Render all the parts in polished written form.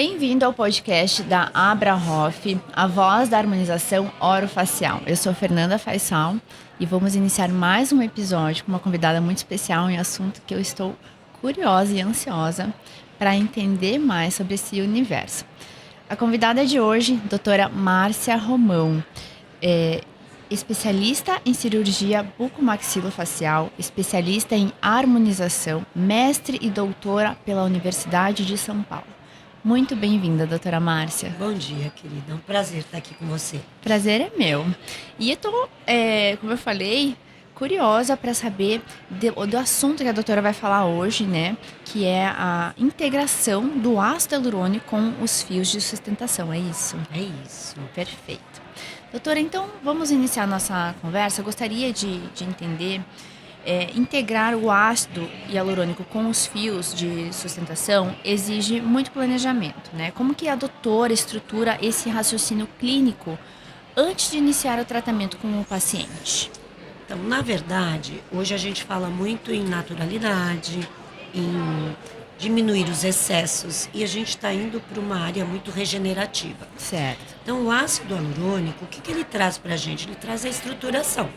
Bem-vindo ao podcast da Abrahoff, a voz da harmonização orofacial. Eu sou Fernanda Faisal e vamos iniciar mais um episódio com uma convidada muito especial em um assunto que eu estou curiosa e ansiosa para entender mais sobre esse universo. A convidada de hoje, doutora Márcia Romão, especialista em cirurgia bucomaxilofacial, especialista em harmonização, mestre e doutora pela Universidade de São Paulo. Muito bem-vinda, doutora Márcia. Bom dia, querida. É um prazer estar aqui com você. Prazer é meu. E eu tô, como eu falei, curiosa para saber do assunto que a doutora vai falar hoje, né? Que é a integração do ácido hialurônico com os fios de sustentação, é isso? É isso. Perfeito. Doutora, então vamos iniciar nossa conversa. Eu gostaria de entender, integrar o ácido hialurônico com os fios de sustentação exige muito planejamento, né? Como que a doutora estrutura esse raciocínio clínico antes de iniciar o tratamento com o paciente? Então, na verdade, hoje a gente fala muito em naturalidade, em diminuir os excessos e a gente está indo para uma área muito regenerativa. Certo. Então, o ácido hialurônico, o que ele traz para a gente? Ele traz a estruturação.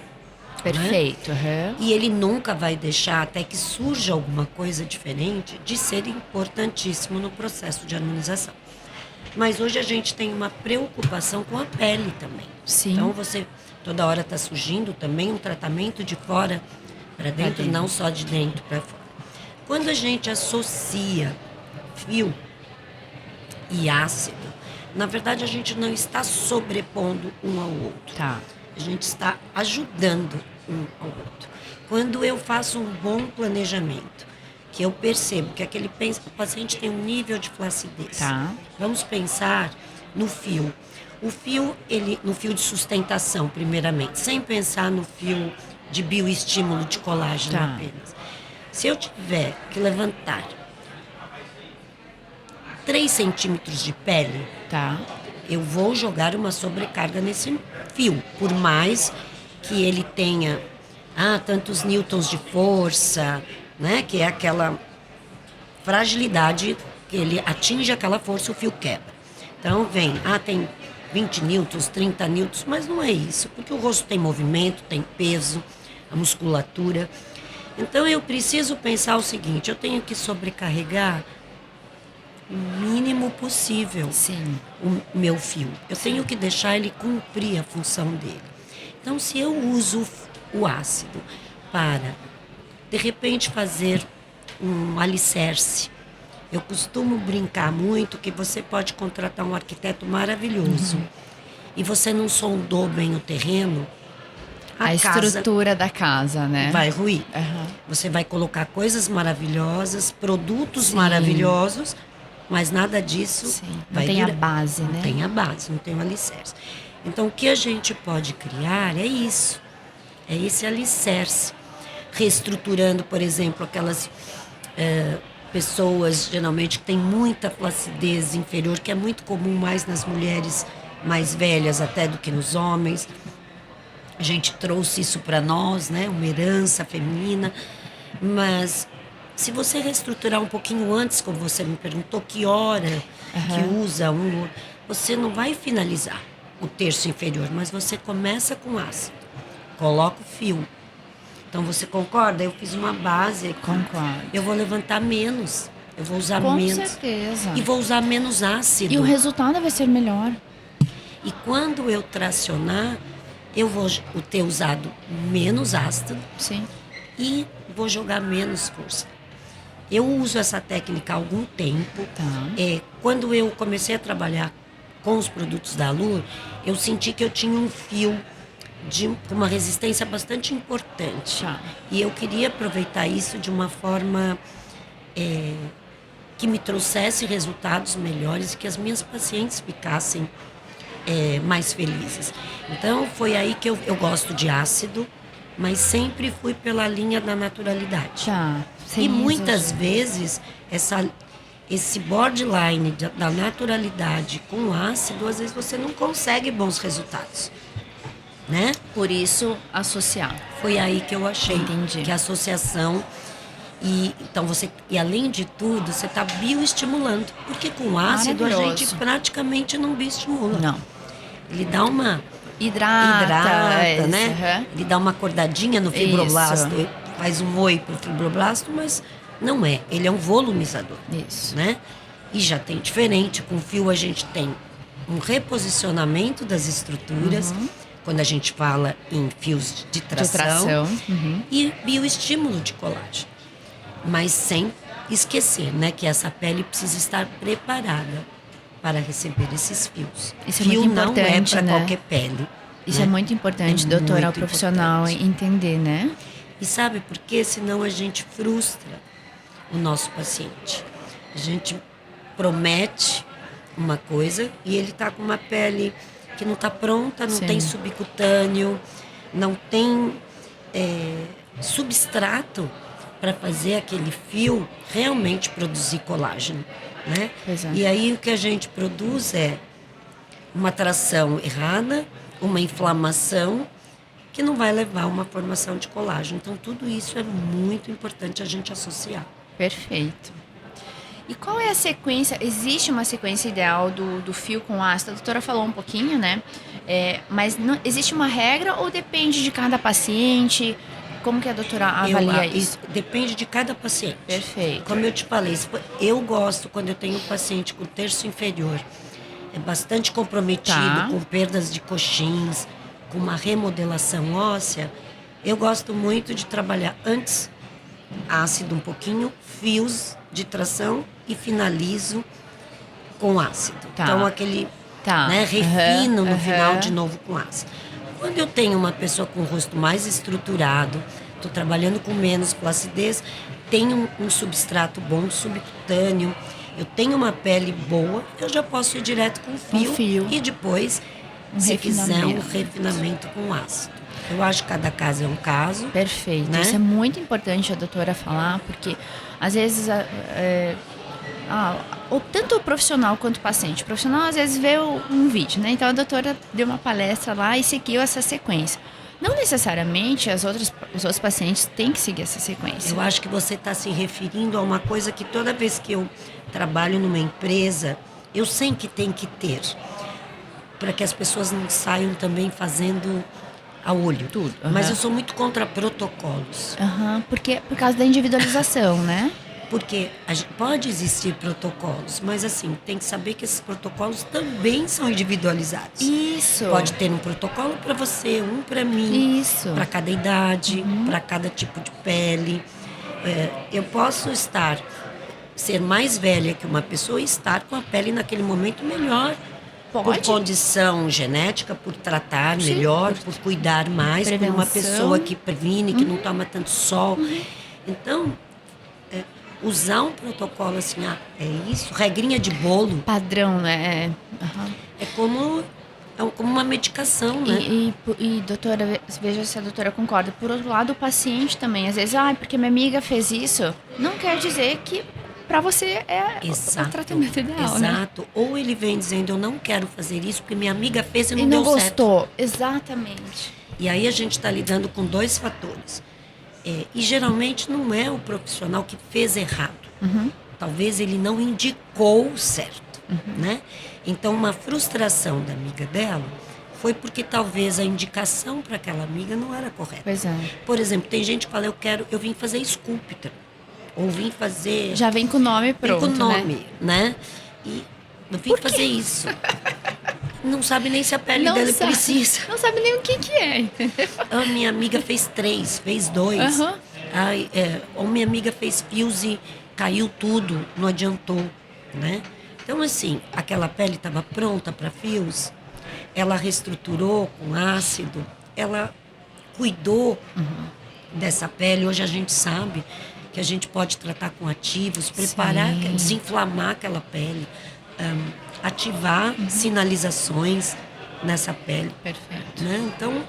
Perfeito. Né? E ele nunca vai deixar, até que surja alguma coisa diferente, de ser importantíssimo no processo de harmonização. Mas hoje a gente tem uma preocupação com a pele também. Sim. Então você toda hora está surgindo também um tratamento de fora para dentro, não só de dentro para fora. Quando a gente associa fio e ácido, na verdade a gente não está sobrepondo um ao outro. Tá. A gente está ajudando um ao outro. Quando eu faço um bom planejamento, que eu percebo que aquele o paciente tem um nível de flacidez. Tá. Vamos pensar no fio. O fio, no fio de sustentação, primeiramente, sem pensar no fio de bioestímulo de colágeno apenas. Se eu tiver que levantar 3 centímetros de pele, eu vou jogar uma sobrecarga nesse fio, por mais que ele tenha tantos newtons de força, né? Que é aquela fragilidade que ele atinge aquela força, o fio quebra. Então tem 20 newtons, 30 newtons, mas não é isso, porque o rosto tem movimento, tem peso, a musculatura. Então eu preciso pensar o seguinte, eu tenho que sobrecarregar o mínimo possível. Sim. O meu fio. Eu tenho que deixar ele cumprir a função dele. Então, se eu uso o ácido para, de repente, fazer um alicerce, eu costumo brincar muito que você pode contratar um arquiteto maravilhoso e você não sondou bem o terreno, a estrutura da casa, né? Vai ruir. Você vai colocar coisas maravilhosas, produtos maravilhosos, mas nada disso não tem a base, né? Não tem a base, não tem o alicerce. Então, o que a gente pode criar é isso. É esse alicerce. Reestruturando, por exemplo, aquelas pessoas, geralmente, que têm muita flacidez inferior, que é muito comum mais nas mulheres mais velhas até do que nos homens. A gente trouxe isso para nós, né? Uma herança feminina. Mas se você reestruturar um pouquinho antes, como você me perguntou, que hora que usa você não vai finalizar o terço inferior, mas você começa com ácido, coloca o fio. Então você concorda? Eu fiz uma base aqui. Concordo. Eu vou levantar menos, eu vou usar com menos. Com certeza. E vou usar menos ácido. E o resultado vai ser melhor. E quando eu tracionar, eu vou ter usado menos ácido. Sim. E vou jogar menos força. Eu uso essa técnica há algum tempo. Quando eu comecei a trabalhar com os produtos da Alur, eu senti que eu tinha um fio com uma resistência bastante importante. E eu queria aproveitar isso de uma forma que me trouxesse resultados melhores e que as minhas pacientes ficassem mais felizes. Então, foi aí que eu gosto de ácido, mas sempre fui pela linha da naturalidade. E muitas vezes, esse borderline da naturalidade com ácido, às vezes você não consegue bons resultados, né? Por isso, associar. Foi aí que eu achei Entendi. que a associação Então e além de tudo, você está bioestimulando. Porque com ácido a gente praticamente não bioestimula. Não. Ele dá uma hidrata, né? Ele dá uma acordadinha no fibroblasto, faz um oi pro fibroblasto, mas não é. Ele é um volumizador. Isso. Né? E já tem diferente. Com fio a gente tem um reposicionamento das estruturas, quando a gente fala em fios de tração. E bioestímulo de colágeno. Mas sem esquecer, né, que essa pele precisa estar preparada para receber esses fios. Isso Fio é muito importante, não é para né? qualquer pele. Isso né? é muito importante, doutora, o profissional entender, né? E sabe por quê? Senão a gente frustra o nosso paciente. A gente promete uma coisa e ele está com uma pele que não está pronta, não tem subcutâneo, não tem substrato para fazer aquele fio realmente produzir colágeno, né? E aí o que a gente produz é uma tração errada, uma inflamação que não vai levar a uma formação de colágeno. Então tudo isso é muito importante a gente associar. Perfeito. E qual é a sequência? Existe uma sequência ideal do fio com ácido? A doutora falou um pouquinho, né? Mas não, existe uma regra ou depende de cada paciente? Como que a doutora avalia isso? Depende de cada paciente. Perfeito. Como eu te falei, eu gosto quando eu tenho um paciente com terço inferior, é bastante comprometido, com perdas de coxins, com uma remodelação óssea, eu gosto muito de trabalhar antes ácido um pouquinho, fios de tração e finalizo com ácido. Então aquele refino no final de novo com ácido. Quando eu tenho uma pessoa com o rosto mais estruturado, estou trabalhando com menos flacidez, tenho um substrato bom, subcutâneo, eu tenho uma pele boa, eu já posso ir direto com fio. E depois, se quiser, um refinamento com ácido. Eu acho que cada caso é um caso. Perfeito. Né? Isso é muito importante a doutora falar, porque às vezes tanto o profissional quanto o paciente. O profissional às vezes vê um vídeo, né? Então a doutora deu uma palestra lá e seguiu essa sequência. Não necessariamente os outros pacientes têm que seguir essa sequência. Eu acho que você está se referindo a uma coisa que toda vez que eu trabalho numa empresa, eu sei que tem que ter, para que as pessoas não saiam também fazendo a olho. Tudo. Mas eu sou muito contra protocolos. Porque por causa da individualização, né? Porque pode existir protocolos, mas assim, tem que saber que esses protocolos também são individualizados. Isso. Pode ter um protocolo para você, um para mim, para cada idade, para cada tipo de pele. Eu posso ser mais velha que uma pessoa e estar com a pele naquele momento melhor. Pode. Por condição genética, por tratar melhor, por cuidar mais, por uma pessoa que previne, que não toma tanto sol. Então, usar um protocolo assim, é isso, regrinha de bolo. Padrão, né? É como uma medicação, né? E doutora, veja se a doutora concorda. Por outro lado, o paciente também, às vezes, porque minha amiga fez isso, não quer dizer que para você é o tratamento ideal, exato. Né? Ou ele vem dizendo, eu não quero fazer isso porque minha amiga fez e não deu certo. Gostou. Exatamente. E aí a gente está lidando com dois fatores. E geralmente não é o profissional que fez errado. Talvez ele não indicou certo, né? Então, uma frustração da amiga dela foi porque talvez a indicação para aquela amiga não era correta. Pois é. Por exemplo, tem gente que fala, eu vim fazer Sculptra. Ou vim fazer... Já vem com o nome pronto, vem com o nome, né? E eu vim fazer isso. Não sabe nem se a pele dela precisa. Não sabe nem o que é. A minha amiga fez 3, fez 2. Ou minha amiga fez fios e caiu tudo, não adiantou, né? Então, assim, aquela pele estava pronta para fios, ela reestruturou com ácido, ela cuidou dessa pele. Hoje a gente sabe que a gente pode tratar com ativos, preparar, desinflamar aquela pele, ativar sinalizações nessa pele. Perfeito. Né? Então,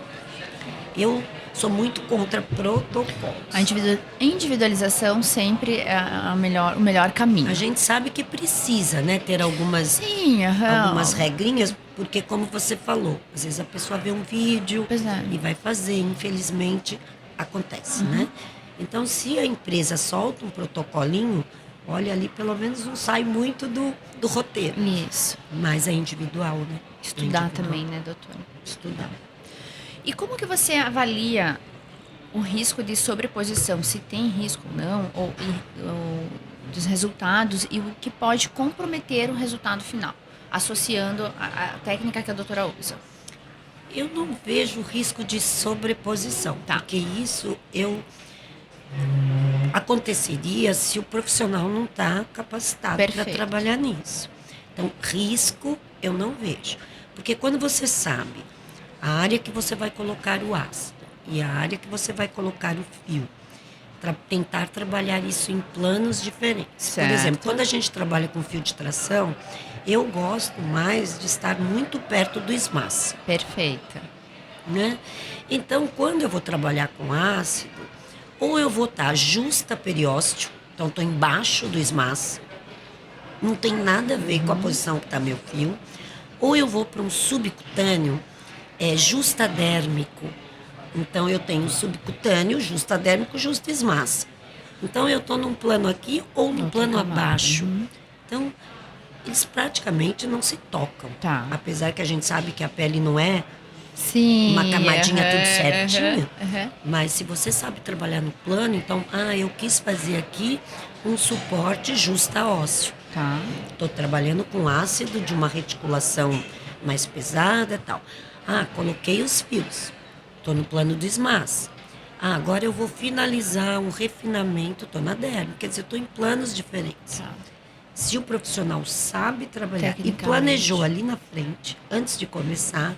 eu sou muito contra protocolos. A individualização sempre é o melhor caminho. A gente sabe que precisa, né, ter algumas regrinhas, porque como você falou, às vezes a pessoa vê um vídeo e vai fazer, infelizmente acontece, né? Então, se a empresa solta um protocolinho, olha, ali pelo menos não sai muito do roteiro. Isso. Mas é individual, né? Estudar individual. também, né, doutora? Estudar. E como que você avalia o risco de sobreposição? Se tem risco ou não, ou dos resultados e o que pode comprometer o resultado final, associando a técnica que a doutora usa. Eu não vejo risco de sobreposição, Tá. porque isso aconteceria se o profissional não está capacitado para trabalhar nisso. Então, risco eu não vejo. Porque quando você sabe a área que você vai colocar o ácido e a área que você vai colocar o fio, tentar trabalhar isso em planos diferentes. Certo. Por exemplo, quando a gente trabalha com fio de tração, eu gosto mais de estar muito perto do SMAS. Perfeita. Né? Então, quando eu vou trabalhar com ácido, ou eu vou estar justa periósteo, então estou embaixo do SMAS, não tem nada a ver com a posição que está meu fio, ou eu vou para um subcutâneo, justadérmico. Então, eu tenho subcutâneo, justadérmico, justa SMAS. Então, eu estou num plano aqui ou no plano abaixo. Então, eles praticamente não se tocam. Tá. Apesar que a gente sabe que a pele não é uma camadinha tudo certinho. Mas se você sabe trabalhar no plano, então, eu quis fazer aqui um suporte justa ósseo. Tá. Estou trabalhando com ácido de uma reticulação mais pesada e tal. Coloquei os fios. Estou no plano do SMAS. Agora eu vou finalizar um refinamento, estou na derme. Quer dizer, estou em planos diferentes. Tá. Se o profissional sabe trabalhar e planejou ali na frente, antes de começar,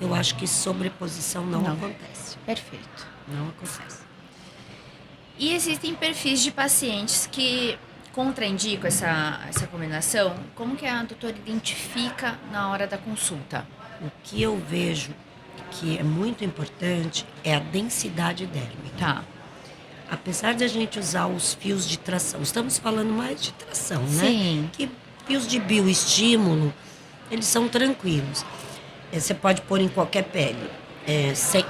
eu acho que sobreposição não acontece. Perfeito. Não acontece. E existem perfis de pacientes que contraindicam essa combinação. Como que a doutora identifica na hora da consulta? O que eu vejo que é muito importante é a densidade dérmica. Tá. Apesar de a gente usar os fios de tração, estamos falando mais de tração, né? Sim. Que fios de bioestímulo, eles são tranquilos. Você pode pôr em qualquer pele,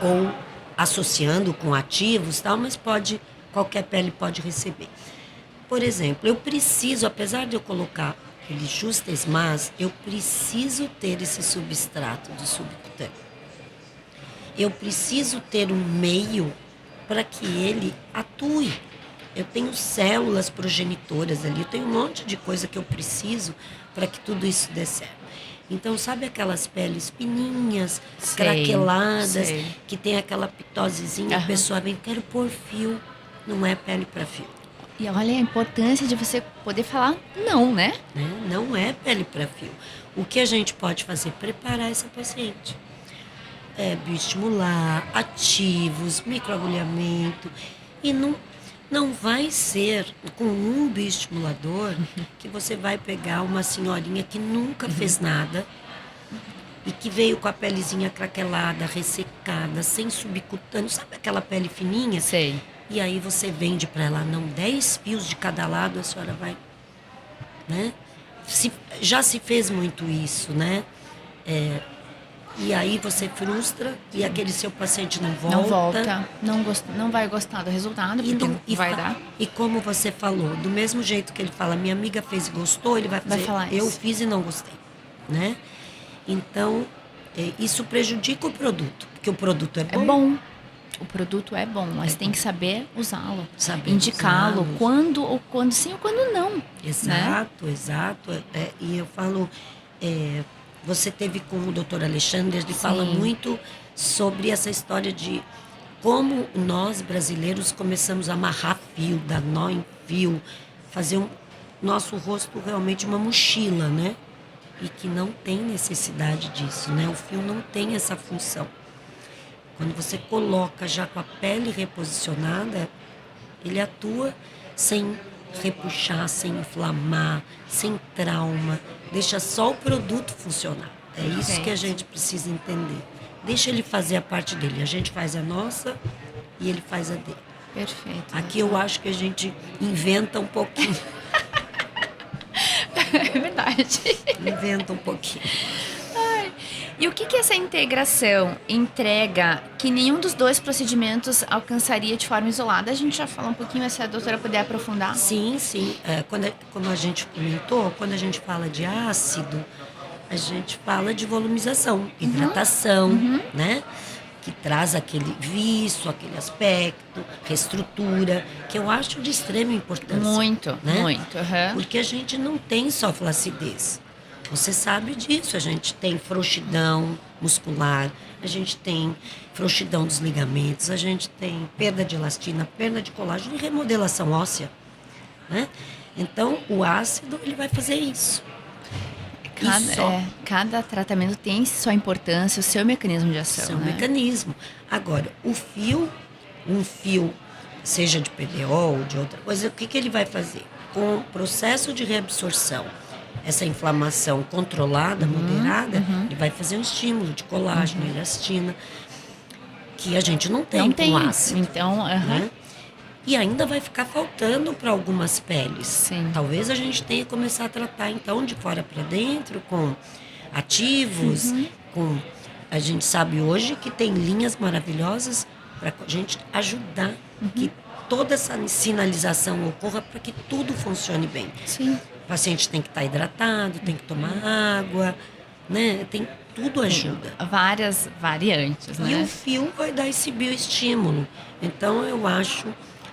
ou associando com ativos, tal, mas qualquer pele pode receber. Por exemplo, eu preciso, apesar de eu colocar ele justa SMAS, eu preciso ter esse substrato do subcutâneo. Eu preciso ter um meio para que ele atue. Eu tenho células progenitoras ali, eu tenho um monte de coisa que eu preciso para que tudo isso dê certo. Então, sabe aquelas peles fininhas, craqueladas, que tem aquela pitosezinha, a pessoa vem, quero pôr fio, não é pele para fio. E olha a importância de você poder falar não, né? Não é pele para fio. O que a gente pode fazer? Preparar essa paciente. Bioestimular, ativos, microagulhamento. E não vai ser com um bioestimulador que você vai pegar uma senhorinha que nunca fez nada e que veio com a pelezinha craquelada, ressecada, sem subcutâneo. Sabe aquela pele fininha? Sei. E aí você vende para ela, 10 fios de cada lado, a senhora vai, né? Já se fez muito isso, né? E aí você frustra e aquele seu paciente não volta. Não vai gostar do resultado, porque não vai dar. E como você falou, do mesmo jeito que ele fala, minha amiga fez e gostou, ele vai falar, eu fiz e não gostei, né? Então, isso prejudica o produto, porque o produto é bom. É bom. O produto é bom, mas tem que saber usá-lo. Indicá-lo quando sim ou quando não. Exato, né? Exato. E eu falo, você teve com o Dr. Alexandre, ele fala muito sobre essa história de como nós brasileiros começamos a amarrar fio, dar nó em fio, fazer nosso rosto realmente uma mochila, né? E que não tem necessidade disso, né? O fio não tem essa função. Quando você coloca já com a pele reposicionada, ele atua sem repuxar, sem inflamar, sem trauma. Deixa só o produto funcionar. É isso que a gente precisa entender. Deixa ele fazer a parte dele. A gente faz a nossa e ele faz a dele. Perfeito. Aqui eu acho que a gente inventa um pouquinho. É verdade. Inventa um pouquinho. E o que essa integração entrega que nenhum dos dois procedimentos alcançaria de forma isolada? A gente já falou um pouquinho, mas se a doutora puder aprofundar. Sim, sim. Como a gente comentou, quando a gente fala de ácido, a gente fala de volumização, hidratação, né? Que traz aquele viço, aquele aspecto, reestrutura, que eu acho de extrema importância. Muito, né? muito. Porque a gente não tem só flacidez. Você sabe disso, a gente tem frouxidão muscular, a gente tem frouxidão dos ligamentos, a gente tem perda de elastina, perda de colágeno e remodelação óssea, né? Então, o ácido, ele vai fazer isso. Cada tratamento tem sua importância, o seu mecanismo de ação. Seu né? mecanismo. Agora, um fio, seja de PDO ou de outra coisa, o que ele vai fazer? Com o processo de reabsorção, essa inflamação controlada, moderada, ele vai fazer um estímulo de colágeno, elastina, que a gente não tem com ácido. Então, né? E ainda vai ficar faltando para algumas peles. Sim. Talvez a gente tenha que começar a tratar, então, de fora para dentro, com ativos, a gente sabe hoje que tem linhas maravilhosas para a gente ajudar que toda essa sinalização ocorra para que tudo funcione bem. Sim. O paciente tem que estar hidratado, tem que tomar água, né? Tudo ajuda. Várias variantes, né? E o fio vai dar esse bioestímulo. Então, eu acho,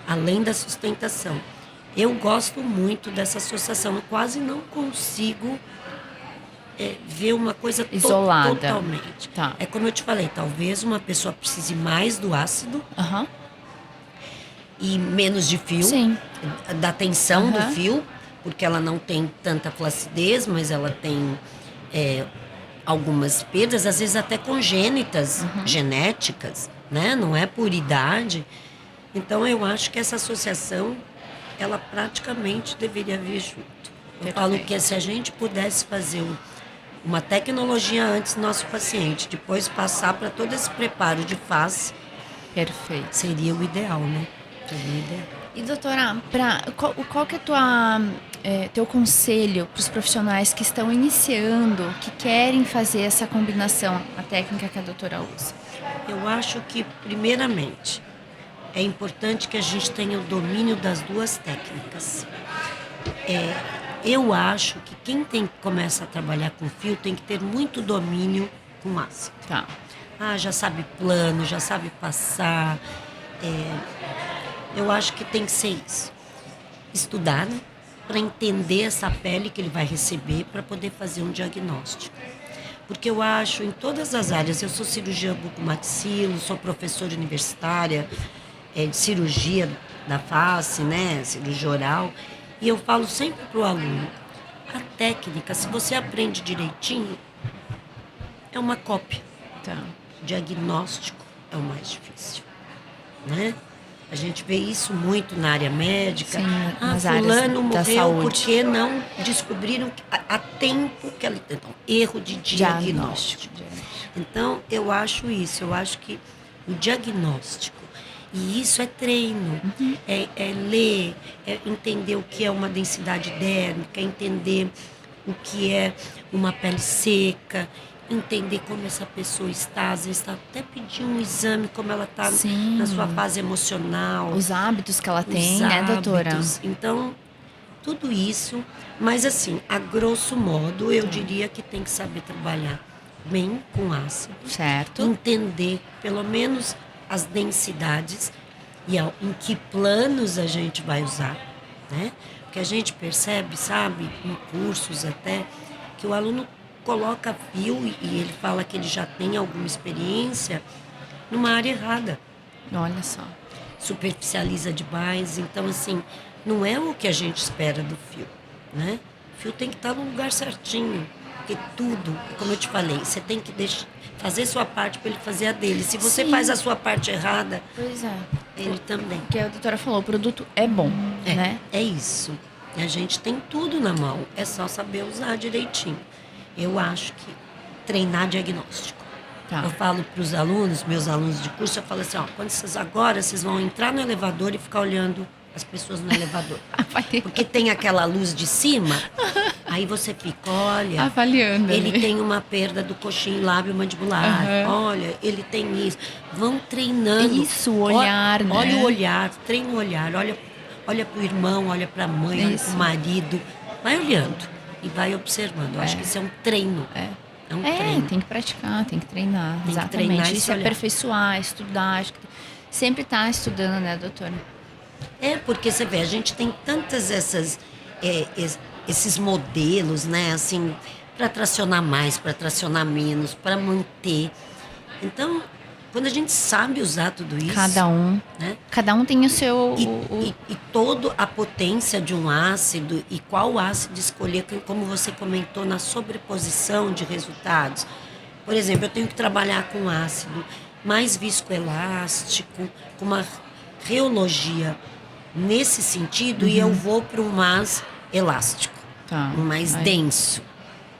além da sustentação, eu gosto muito dessa associação. Eu quase não consigo ver uma coisa isolada. Totalmente. Tá. É como eu te falei, talvez uma pessoa precise mais do ácido e menos de fio, Sim. da tensão do fio, porque ela não tem tanta flacidez, mas ela tem algumas perdas, às vezes até congênitas, genéticas, né? Não é por idade. Então, eu acho que essa associação, ela praticamente deveria vir junto. Eu falo que se a gente pudesse fazer uma tecnologia antes do nosso paciente, depois passar para todo esse preparo de face, Perfeito. seria o ideal, né? Seria o ideal. E doutora, qual que é teu conselho para os profissionais que estão iniciando, que querem fazer essa combinação, a técnica que a doutora usa? Eu acho que, primeiramente, é importante que a gente tenha o domínio das duas técnicas. Eu acho que quem começa a trabalhar com fio tem que ter muito domínio com ácido. Tá. Já sabe plano, já sabe passar. Eu acho que tem que ser isso. Estudar, né? Para entender essa pele que ele vai receber, para poder fazer um diagnóstico. Porque eu acho, em todas as áreas, eu sou cirurgiã bucomaxilo, sou professora universitária de cirurgia da face, né? Cirurgia oral. E eu falo sempre para o aluno, a técnica, se você aprende direitinho, é uma cópia. Tá. O diagnóstico é o mais difícil, né? A gente vê isso muito na área médica. Sim, nas fulano áreas da morreu saúde. porque não descobriram a tempo que ela... Então, erro de diagnóstico. Então, eu acho isso. Eu acho que o diagnóstico, e isso é treino, é ler, é entender o que é uma densidade dérmica, entender o que é uma pele seca, entender como essa pessoa está, às vezes até pedir um exame, como ela está na sua fase emocional. Os hábitos que ela tem, né, doutora? Então, tudo isso, mas assim, a grosso modo, eu diria que tem que saber trabalhar bem com ácido. Certo. Entender, pelo menos, as densidades e em que planos a gente vai usar, né? Porque a gente percebe, sabe, em cursos até, que o aluno coloca fio e ele fala que ele já tem alguma experiência numa área errada. Olha só. Superficializa demais. Então, assim, não é o que a gente espera do fio, né? O fio tem que estar no lugar certinho. Porque tudo, como eu te falei, você tem que fazer sua parte para ele fazer a dele. Se você faz a sua parte errada, pois é, ele também. Porque a doutora falou, o produto é bom, né? É isso. A gente tem tudo na mão. É só saber usar direitinho. Eu acho que treinar diagnóstico. Tá. Eu falo para os alunos, meus alunos de curso, eu falo assim, quando vocês vão entrar no elevador e ficar olhando as pessoas no elevador. Porque tem aquela luz de cima Aí você fica, olha, avaliando. ele né? tem uma perda do coxim lábio mandibular. Olha, ele tem isso. Vão treinando. Isso, o olhar, né? Olha o olhar, treina o olhar. Olha pro irmão, olha pra mãe, olha pro marido. Vai olhando e vai observando. Eu acho que isso é um treino. É um treino. Tem que praticar, tem que treinar. Tem exatamente. que treinar e se olhar. aperfeiçoar, estudar. Acho que sempre tá estudando, né, doutora? Porque você vê, a gente tem tantas esses modelos, né, assim, para tracionar mais, para tracionar menos, para manter. Então, quando a gente sabe usar tudo isso... Cada um tem o seu... E toda a potência de um ácido e qual ácido escolher, como você comentou, na sobreposição de resultados. Por exemplo, eu tenho que trabalhar com ácido mais viscoelástico, com uma reologia nesse sentido, e eu vou para um mais elástico, um mais denso.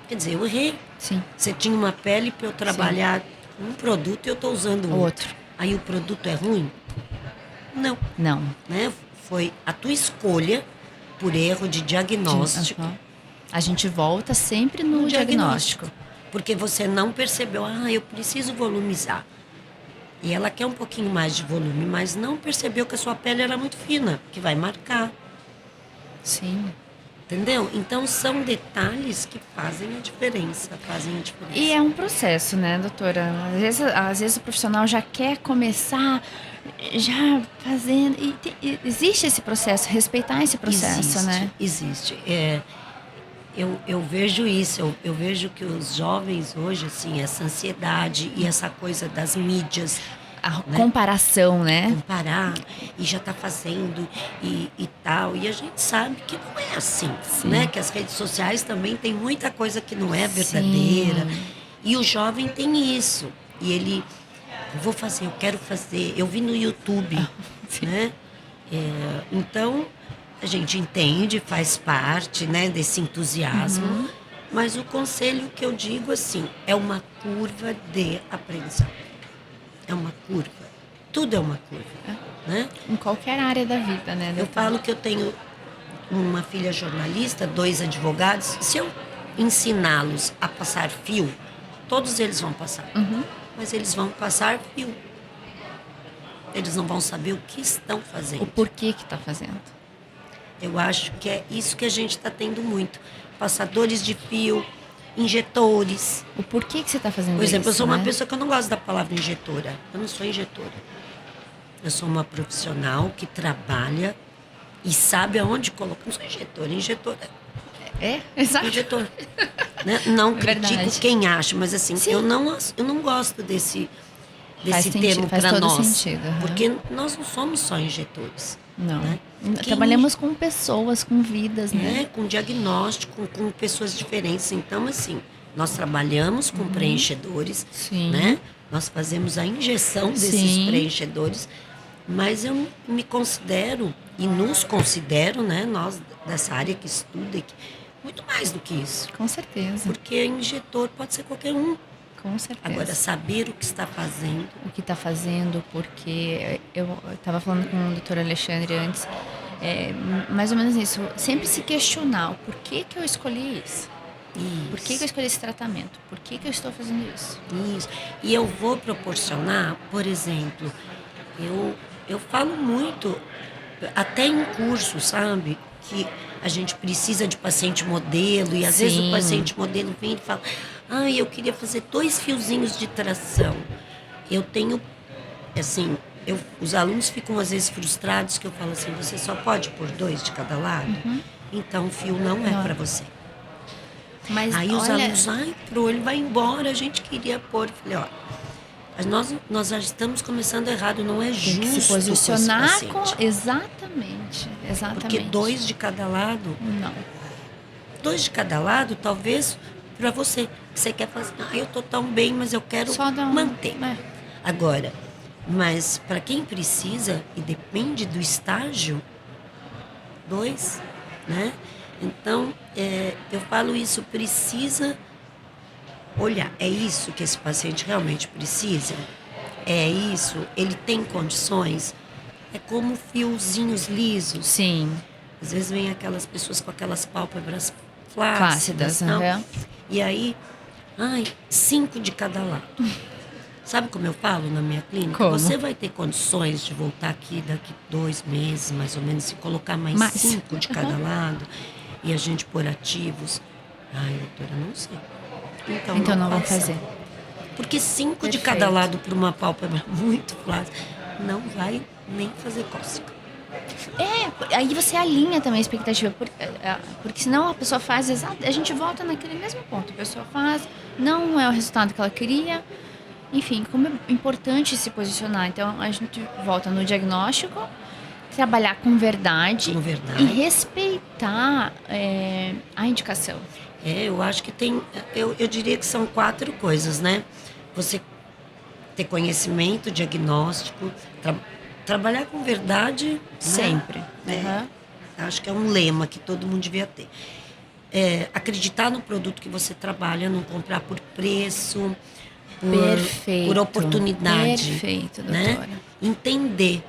Quer dizer, eu errei. Sim. Você tinha uma pele para eu trabalhar um produto e eu estou usando outro. Aí o produto é ruim? Não. Né? Foi a tua escolha por erro de diagnóstico. A gente volta sempre no diagnóstico. Porque você não percebeu, eu preciso volumizar. E ela quer um pouquinho mais de volume, mas não percebeu que a sua pele era muito fina, que vai marcar. Sim. Entendeu? Então, são detalhes que fazem a diferença. E é um processo, né, doutora? Às vezes o profissional já quer começar já fazendo... E existe esse processo, respeitar esse processo, né? Existe. Eu vejo isso, eu vejo que os jovens hoje, assim, essa ansiedade e essa coisa das mídias... A comparação, né? Comparar e já tá fazendo e tal. E a gente sabe que não é assim, né? Que as redes sociais também tem muita coisa que não é verdadeira. E o jovem tem isso. E ele, eu quero fazer. Eu vi no YouTube, né? Então, a gente entende, faz parte, né, desse entusiasmo. Mas o conselho que eu digo, assim, é uma curva de aprendizado. É uma curva. Tudo é uma curva. Né? Em qualquer área da vida, né? Eu falo que eu tenho uma filha jornalista, 2 advogados. Se eu ensiná-los a passar fio, todos eles vão passar. Mas eles vão passar fio. Eles não vão saber o que estão fazendo. O porquê que está fazendo. Eu acho que é isso que a gente está tendo muito. Passadores de fio, injetores. O porquê que você está fazendo isso? Por exemplo, eu sou uma né? pessoa que eu não gosto da palavra injetora. Eu não sou injetora. Eu sou uma profissional que trabalha e sabe aonde colocar. Eu não sou injetora. Injetora. Exato. Injetor. Né? Não Verdade. critico quem acha, mas assim, eu não gosto desse termo para nós. Sentido, porque nós não somos só injetores. Não. Né? Trabalhamos com pessoas, com vidas, né? Com diagnóstico, com pessoas diferentes. Então, assim, nós trabalhamos com preenchedores, né? Nós fazemos a injeção desses preenchedores, mas eu me considero, e nos considero, né? Nós dessa área que estuda, muito mais do que isso. Com certeza. Porque injetor pode ser qualquer um. Com certeza. Agora, saber o que está fazendo. O que está fazendo, porque eu estava falando com o doutor Alexandre antes, mais ou menos isso, sempre se questionar o porquê que eu escolhi isso. Por que eu escolhi esse tratamento? Por que eu estou fazendo isso? Isso. E eu vou proporcionar, por exemplo, eu falo muito, até em curso, sabe? Que a gente precisa de paciente modelo, e às vezes o paciente modelo vem e fala, eu queria fazer 2 fiozinhos de tração. Eu tenho, assim, os alunos ficam às vezes frustrados, que eu falo assim, você só pode pôr 2 de cada lado? Então o fio não é para você. Mas aí os alunos, pro olho vai embora, a gente queria pôr. Eu falei, nós já estamos começando errado, não é justo. Tem que se posicionar com... Exatamente. Porque 2 de cada lado. Não. 2 de cada lado, talvez para você. Você quer fazer, eu tô tão bem, mas eu quero manter. Agora, mas para quem precisa, e depende do estágio, 2, né? Então, eu falo isso, precisa olhar, é isso que esse paciente realmente precisa? É isso? Ele tem condições? É como fiozinhos lisos. Sim. Às vezes vem aquelas pessoas com aquelas pálpebras flácidas. Não. Uhum. E aí, 5 de cada lado. Sabe como eu falo na minha clínica? Como? Você vai ter condições de voltar aqui daqui 2 meses, mais ou menos, se colocar mais 5 de cada lado e a gente pôr ativos. Doutora, não sei. Então não vou fazer. Porque 5 de cada lado para uma pálpebra muito flácida não vai nem fazer cócega. Aí você alinha também a expectativa, porque senão a pessoa faz a gente volta naquele mesmo ponto. A pessoa faz, não é o resultado que ela queria. Enfim, como é importante se posicionar. Então, a gente volta no diagnóstico, trabalhar com verdade e respeitar a indicação. Eu acho que eu diria que são 4 coisas, né? Você ter conhecimento, diagnóstico, trabalhar com verdade sempre. Né? Acho que é um lema que todo mundo devia ter. Acreditar no produto que você trabalha, não comprar por preço, por oportunidade. Perfeito, doutora. Né? Entender.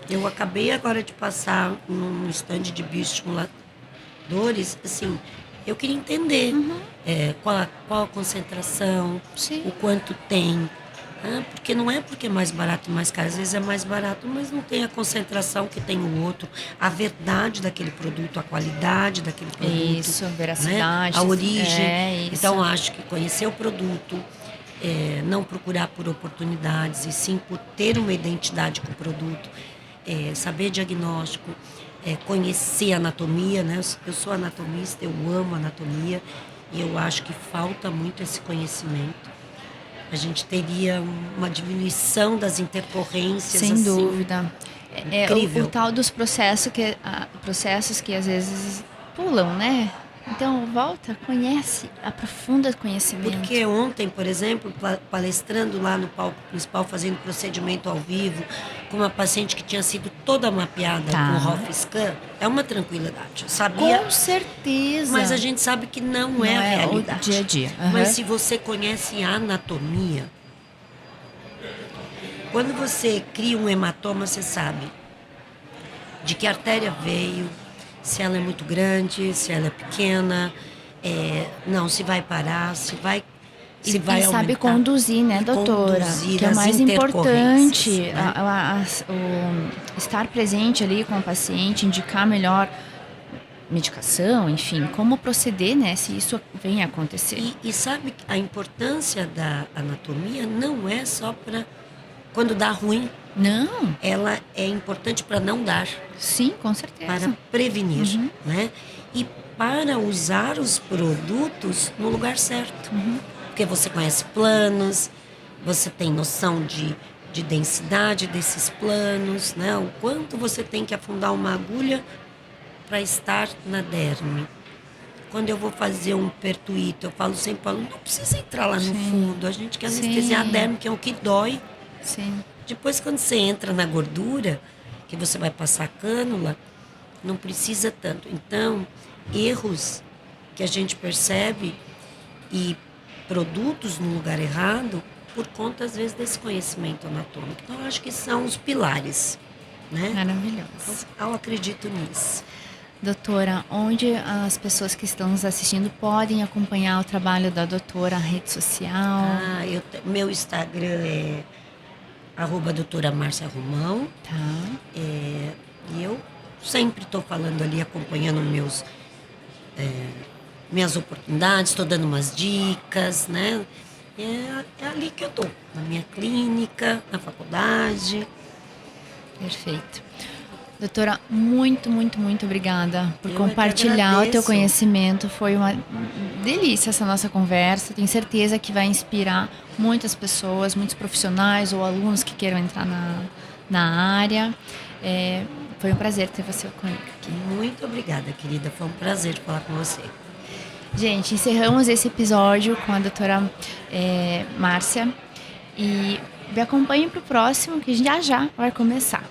Eu acabei agora de passar num stand de bioestimuladores, assim, eu queria entender qual a concentração, Sim. o quanto tem. Porque não é porque é mais barato e mais caro, às vezes é mais barato, mas não tem a concentração que tem o outro, a verdade daquele produto, a qualidade daquele produto. Isso, veracidade. Né? A origem. Isso. Então, acho que conhecer o produto, não procurar por oportunidades, e sim por ter uma identidade com o produto, saber diagnóstico, conhecer anatomia, né? Eu sou anatomista, eu amo anatomia, e eu acho que falta muito esse conhecimento. A gente teria uma diminuição das intercorrências. Sem assim, dúvida. Incrível. O tal dos processos que às vezes pulam, né? Então, volta, conhece, aprofunda o conhecimento. Porque ontem, por exemplo, palestrando lá no palco principal, fazendo procedimento ao vivo, com uma paciente que tinha sido toda mapeada com ROF scan, é uma tranquilidade. Eu sabia. Com certeza. Mas a gente sabe que não é a realidade. O dia a dia. Mas se você conhece a anatomia, quando você cria um hematoma, você sabe de que artéria veio, se ela é muito grande, se ela é pequena, se vai parar, se vai aumentar. Sabe conduzir, né, doutora? Que é o mais importante. Né? Estar presente ali com o paciente, indicar melhor medicação, enfim, como proceder, né, se isso vem a acontecer. E sabe a importância da anatomia não é só para quando dá ruim. Não. Ela é importante para não dar. Sim, com certeza. Para prevenir, né? E para usar os produtos no lugar certo. Porque você conhece planos, você tem noção de densidade desses planos, né? O quanto você tem que afundar uma agulha para estar na derme. Quando eu vou fazer um pertuito, eu falo sempre para o aluno, não precisa entrar lá no fundo, a gente quer anestesiar a derme, que é o que dói. Sim. Depois, quando você entra na gordura, que você vai passar a cânula, não precisa tanto. Então, erros que a gente percebe e produtos no lugar errado por conta, às vezes, desse conhecimento anatômico. Então, eu acho que são os pilares, né? Maravilhoso. Eu acredito nisso. Doutora, onde as pessoas que estão nos assistindo podem acompanhar o trabalho da doutora, a rede social? Meu Instagram é @doutora Márcia Romão. Tá. E eu sempre estou falando ali, acompanhando minhas oportunidades, estou dando umas dicas, né? É ali que eu estou, na minha clínica, na faculdade. Perfeito. Doutora, muito, muito, muito obrigada por Eu compartilhar o teu agradeço. conhecimento. Foi uma delícia essa nossa conversa. Tenho certeza que vai inspirar muitas pessoas, muitos profissionais ou alunos que queiram entrar na área. Foi um prazer ter você comigo aqui. Muito obrigada, querida. Foi um prazer falar com você. Gente, encerramos esse episódio com a doutora Márcia. E me acompanhem para o próximo, que já vai começar.